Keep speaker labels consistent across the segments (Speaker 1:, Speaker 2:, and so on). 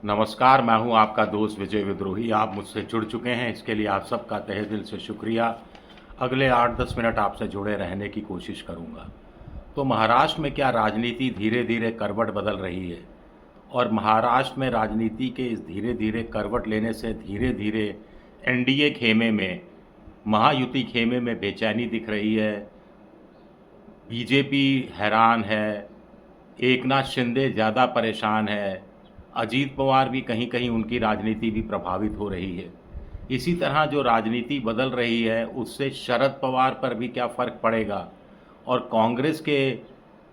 Speaker 1: नमस्कार, मैं हूं आपका दोस्त विजय विद्रोही। आप मुझसे जुड़ चुके हैं, इसके लिए आप सबका तहे दिल से शुक्रिया। अगले 8-10 मिनट आपसे जुड़े रहने की कोशिश करूंगा। तो महाराष्ट्र में क्या राजनीति धीरे धीरे करवट बदल रही है, और महाराष्ट्र में राजनीति के इस धीरे धीरे करवट लेने से धीरे धीरे एनडीए खेमे में, महायुति खेमे में बेचैनी दिख रही है। बीजेपी हैरान है, एकनाथ शिंदे ज़्यादा परेशान है, अजीत पवार भी कहीं कहीं उनकी राजनीति भी प्रभावित हो रही है। इसी तरह जो राजनीति बदल रही है उससे शरद पवार पर भी क्या फ़र्क पड़ेगा, और कांग्रेस के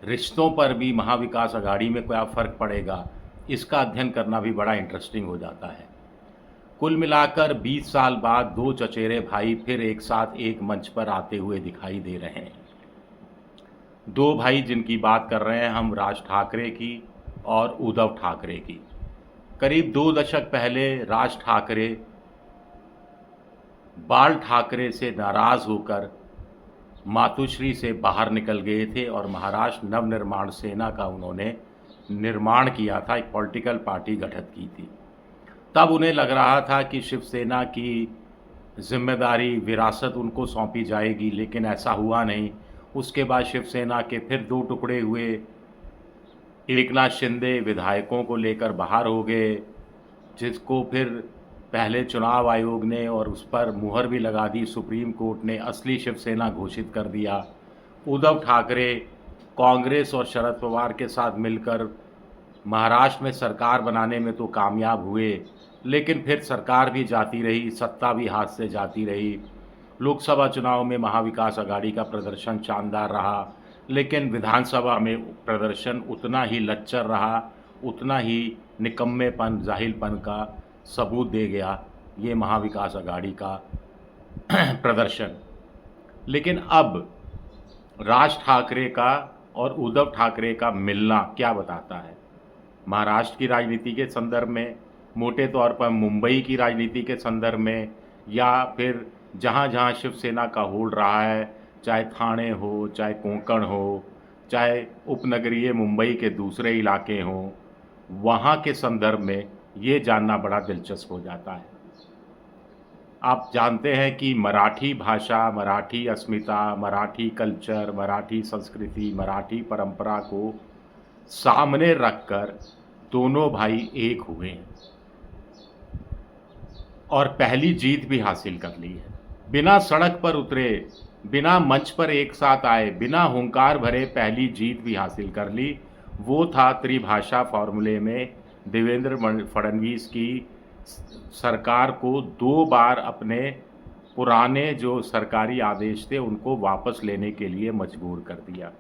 Speaker 1: रिश्तों पर भी महाविकास अघाड़ी में क्या फ़र्क पड़ेगा, इसका अध्ययन करना भी बड़ा इंटरेस्टिंग हो जाता है। कुल मिलाकर 20 साल बाद दो चचेरे भाई फिर एक साथ एक मंच पर आते हुए दिखाई दे रहे हैं। दो भाई जिनकी बात कर रहे हैं हम, राज ठाकरे की और उद्धव ठाकरे की। करीब 2 दशक पहले राज ठाकरे बाल ठाकरे से नाराज़ होकर मातुश्री से बाहर निकल गए थे और महाराष्ट्र नवनिर्माण सेना का उन्होंने निर्माण किया था, एक पॉलिटिकल पार्टी गठित की थी। तब उन्हें लग रहा था कि शिवसेना की जिम्मेदारी, विरासत उनको सौंपी जाएगी, लेकिन ऐसा हुआ नहीं। उसके बाद शिवसेना के फिर दो टुकड़े हुए। एकनाथ शिंदे विधायकों को लेकर बाहर हो गए, जिसको फिर पहले चुनाव आयोग ने और उस पर मुहर भी लगा दी, सुप्रीम कोर्ट ने असली शिवसेना घोषित कर दिया। उद्धव ठाकरे कांग्रेस और शरद पवार के साथ मिलकर महाराष्ट्र में सरकार बनाने में तो कामयाब हुए, लेकिन फिर सरकार भी जाती रही, सत्ता भी हाथ से जाती रही। लोकसभा चुनाव में महाविकास अघाड़ी का प्रदर्शन शानदार रहा, लेकिन विधानसभा में प्रदर्शन उतना ही लच्चर रहा, उतना ही निकम्मेपन, जाहिलपन का सबूत दे गया ये महाविकास अघाड़ी का प्रदर्शन। लेकिन अब राज ठाकरे का और उद्धव ठाकरे का मिलना क्या बताता है महाराष्ट्र की राजनीति के संदर्भ में, मोटे तौर पर मुंबई की राजनीति के संदर्भ में, या फिर जहाँ जहाँ शिवसेना का होल्ड रहा है, चाहे ठाणे हो, चाहे कोंकण हो, चाहे उपनगरीय मुंबई के दूसरे इलाके हों, वहाँ के संदर्भ में ये जानना बड़ा दिलचस्प हो जाता है। आप जानते हैं कि मराठी भाषा, मराठी अस्मिता, मराठी कल्चर, मराठी संस्कृति, मराठी परंपरा को सामने रखकर दोनों भाई एक हुए हैं और पहली जीत भी हासिल कर ली है। बिना सड़क पर उतरे, बिना मंच पर एक साथ आए, बिना हुंकार भरे पहली जीत भी हासिल कर ली। वो था त्रिभाषा फॉर्मूले में देवेंद्र फडणवीस की सरकार को 2 बार अपने पुराने जो सरकारी आदेश थे उनको वापस लेने के लिए मजबूर कर दिया।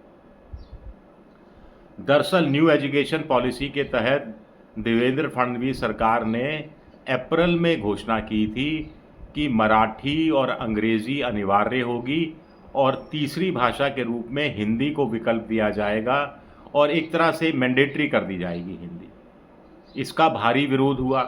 Speaker 1: दरअसल न्यू एजुकेशन पॉलिसी के तहत देवेंद्र फडणवीस सरकार ने अप्रैल में घोषणा की थी कि मराठी और अंग्रेज़ी अनिवार्य होगी और तीसरी भाषा के रूप में हिंदी को विकल्प दिया जाएगा और एक तरह से मैंडेटरी कर दी जाएगी हिंदी। इसका भारी विरोध हुआ।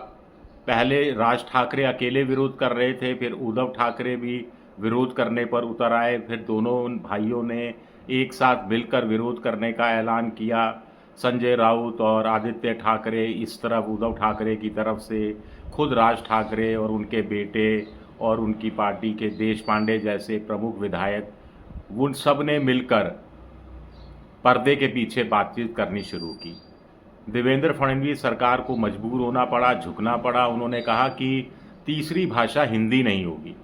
Speaker 1: पहले राज ठाकरे अकेले विरोध कर रहे थे, फिर उद्धव ठाकरे भी विरोध करने पर उतर आए, फिर दोनों भाइयों ने एक साथ मिलकर विरोध करने का ऐलान किया। संजय राउत और आदित्य ठाकरे इस तरफ, उद्धव ठाकरे की तरफ से खुद राज ठाकरे और उनके बेटे और उनकी पार्टी के देश पांडे जैसे प्रमुख विधायक, उन सब ने मिलकर पर्दे के पीछे बातचीत करनी शुरू की। देवेंद्र फडणवीस सरकार को मजबूर होना पड़ा, झुकना पड़ा। उन्होंने कहा कि तीसरी भाषा हिंदी नहीं होगी।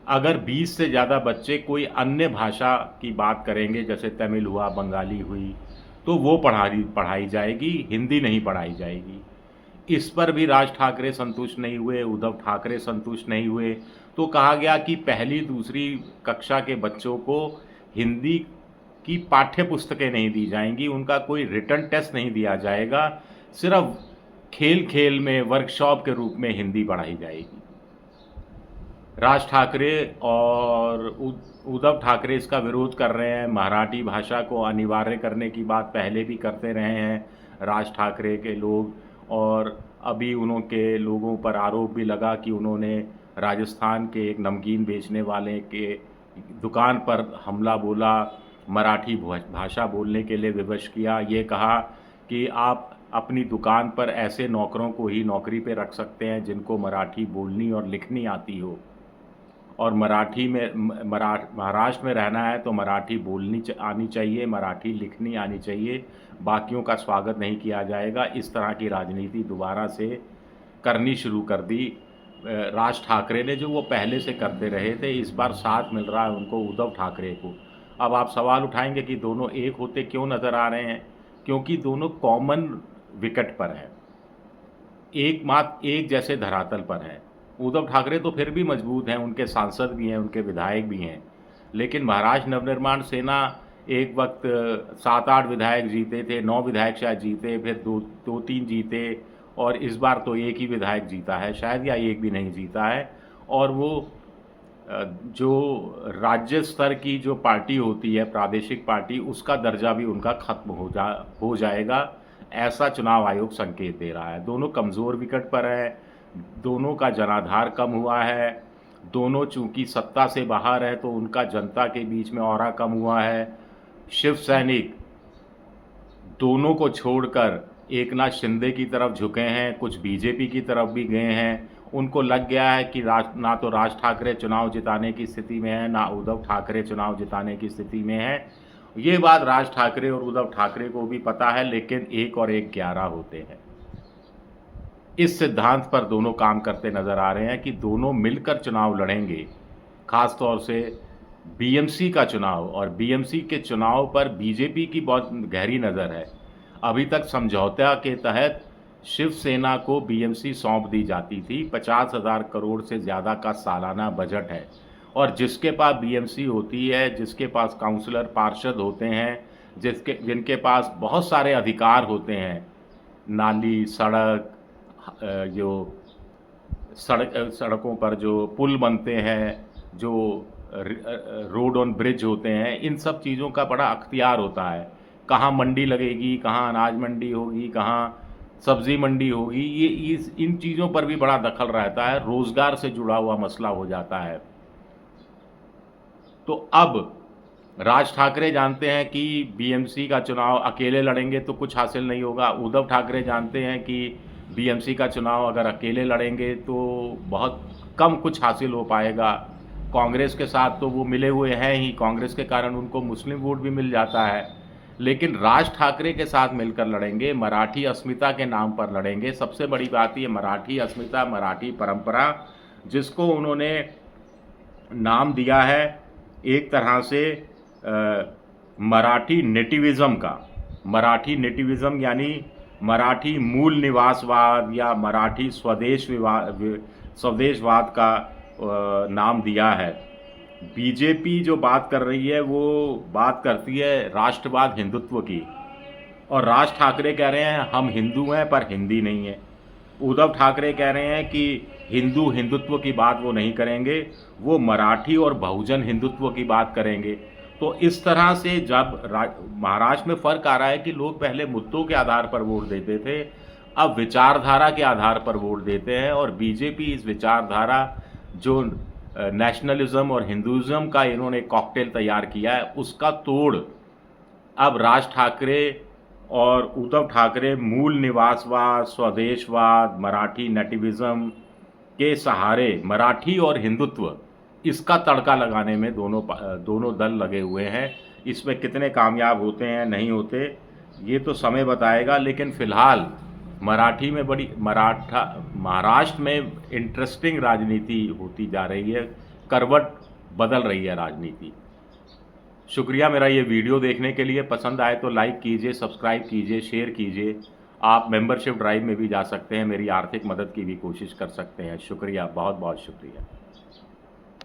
Speaker 1: अगर 20 से ज़्यादा बच्चे कोई अन्य भाषा की बात करेंगे, जैसे तमिल हुआ, बंगाली हुई, तो वो पढ़ाई जाएगी, हिंदी नहीं पढ़ाई जाएगी। इस पर भी राज ठाकरे संतुष्ट नहीं हुए, उद्धव ठाकरे संतुष्ट नहीं हुए। तो कहा गया कि पहली दूसरी कक्षा के बच्चों को हिंदी की पाठ्य पुस्तकें नहीं दी जाएंगी, उनका कोई रिटन टेस्ट नहीं दिया जाएगा, सिर्फ खेल खेल में वर्कशॉप के रूप में हिंदी पढ़ाई जाएगी। राज ठाकरे और उद्धव ठाकरे इसका विरोध कर रहे हैं। मराठी भाषा को अनिवार्य करने की बात पहले भी करते रहे हैं राज ठाकरे के लोग, और अभी उनके लोगों पर आरोप भी लगा कि उन्होंने राजस्थान के एक नमकीन बेचने वाले के दुकान पर हमला बोला, मराठी भाषा बोलने के लिए विवश किया। ये कहा कि आप अपनी दुकान पर ऐसे नौकरों को ही नौकरी पे रख सकते हैं जिनको मराठी बोलनी और लिखनी आती हो, और मराठी में महाराष्ट्र में रहना है तो मराठी बोलनी आनी चाहिए, मराठी लिखनी आनी चाहिए, बाकियों का स्वागत नहीं किया जाएगा। इस तरह की राजनीति दोबारा से करनी शुरू कर दी राज ठाकरे ने, जो वो पहले से करते रहे थे। इस बार साथ मिल रहा है उनको उद्धव ठाकरे को। अब आप सवाल उठाएंगे कि दोनों एक होते क्यों नज़र आ रहे हैं? क्योंकि दोनों कॉमन विकेट पर हैं, एक जैसे धरातल पर हैं। उद्धव ठाकरे तो फिर भी मजबूत हैं, उनके सांसद भी हैं, उनके विधायक भी हैं, लेकिन महाराष्ट्र नवनिर्माण सेना एक वक्त 7-8 विधायक जीते थे, 9 विधायक शायद जीते, फिर 2-3 जीते, और इस बार तो एक ही विधायक जीता है शायद, या एक भी नहीं जीता है। और वो जो राज्य स्तर की जो पार्टी होती है, प्रादेशिक पार्टी, उसका दर्जा भी उनका खत्म हो जाएगा, ऐसा चुनाव आयोग संकेत दे रहा है। दोनों कमज़ोर विकेट पर हैं, दोनों का जनाधार कम हुआ है, दोनों चूंकि सत्ता से बाहर है तो उनका जनता के बीच में ऑरा कम हुआ है। शिव सैनिक दोनों को छोड़कर एकनाथ शिंदे की तरफ झुके हैं, कुछ बीजेपी की तरफ भी गए हैं। उनको लग गया है कि ना तो राज ठाकरे चुनाव जिताने की स्थिति में है, ना उद्धव ठाकरे चुनाव जिताने की स्थिति में है। ये बात राज ठाकरे और उद्धव ठाकरे को भी पता है, लेकिन 1 और 1 11 होते हैं। इस सिद्धांत पर दोनों काम करते नज़र आ रहे हैं कि दोनों मिलकर चुनाव लड़ेंगे। ख़ास तौर से बीएमसी का चुनाव, और बीएमसी के चुनाव पर बीजेपी की बहुत गहरी नज़र है। अभी तक समझौता के तहत शिवसेना को बीएमसी सौंप दी जाती थी। 50,000 करोड़ से ज़्यादा का सालाना बजट है, और जिसके पास बीएमसी होती है, जिसके पास काउंसलर पार्षद होते हैं, जिनके पास बहुत सारे अधिकार होते हैं, नाली, सड़क, जो सड़कों पर जो पुल बनते हैं, जो रोड ऑन ब्रिज होते हैं, इन सब चीज़ों का बड़ा अख्तियार होता है। कहाँ मंडी लगेगी, कहाँ अनाज मंडी होगी, कहाँ सब्ज़ी मंडी होगी, ये इन चीज़ों पर भी बड़ा दखल रहता है। रोज़गार से जुड़ा हुआ मसला हो जाता है। तो अब राज ठाकरे जानते हैं कि बीएमसी का चुनाव अकेले लड़ेंगे तो कुछ हासिल नहीं होगा। उद्धव ठाकरे जानते हैं कि बीएमसी का चुनाव अगर अकेले लड़ेंगे तो बहुत कम कुछ हासिल हो पाएगा। कांग्रेस के साथ तो वो मिले हुए हैं ही, कांग्रेस के कारण उनको मुस्लिम वोट भी मिल जाता है, लेकिन राज ठाकरे के साथ मिलकर लड़ेंगे, मराठी अस्मिता के नाम पर लड़ेंगे। सबसे बड़ी बात ये मराठी अस्मिता, मराठी परंपरा, जिसको उन्होंने नाम दिया है एक तरह से मराठी नेटिविज़म का। मराठी नेटिविज़म यानी मराठी मूल निवासवाद या मराठी स्वदेशवाद का नाम दिया है। बीजेपी जो बात कर रही है वो बात करती है राष्ट्रवाद, हिंदुत्व की, और राज ठाकरे कह रहे हैं हम हिंदू हैं पर हिंदी नहीं है। उद्धव ठाकरे कह रहे हैं कि हिंदुत्व की बात वो नहीं करेंगे, वो मराठी और बहुजन हिंदुत्व की बात करेंगे। तो इस तरह से जब महाराष्ट्र में फ़र्क आ रहा है कि लोग पहले मुद्दों के आधार पर वोट देते थे, अब विचारधारा के आधार पर वोट देते हैं, और बीजेपी इस विचारधारा जो नेशनलिज्म और हिंदुज़म का इन्होंने कॉकटेल तैयार किया है, उसका तोड़ अब राज ठाकरे और उद्धव ठाकरे मूल निवासवाद, स्वदेशवाद, मराठी नेटिविज़म के सहारे मराठी और हिंदुत्व, इसका तड़का लगाने में दोनों दल लगे हुए हैं। इसमें कितने कामयाब होते हैं नहीं होते ये तो समय बताएगा, लेकिन फ़िलहाल महाराष्ट्र में इंटरेस्टिंग राजनीति होती जा रही है, करवट बदल रही है राजनीति। शुक्रिया मेरा ये वीडियो देखने के लिए। पसंद आए तो लाइक कीजिए, सब्सक्राइब कीजिए, शेयर कीजिए। आप मेंबरशिप ड्राइव में भी जा सकते हैं, मेरी आर्थिक मदद की भी कोशिश कर सकते हैं। शुक्रिया, बहुत बहुत शुक्रिया।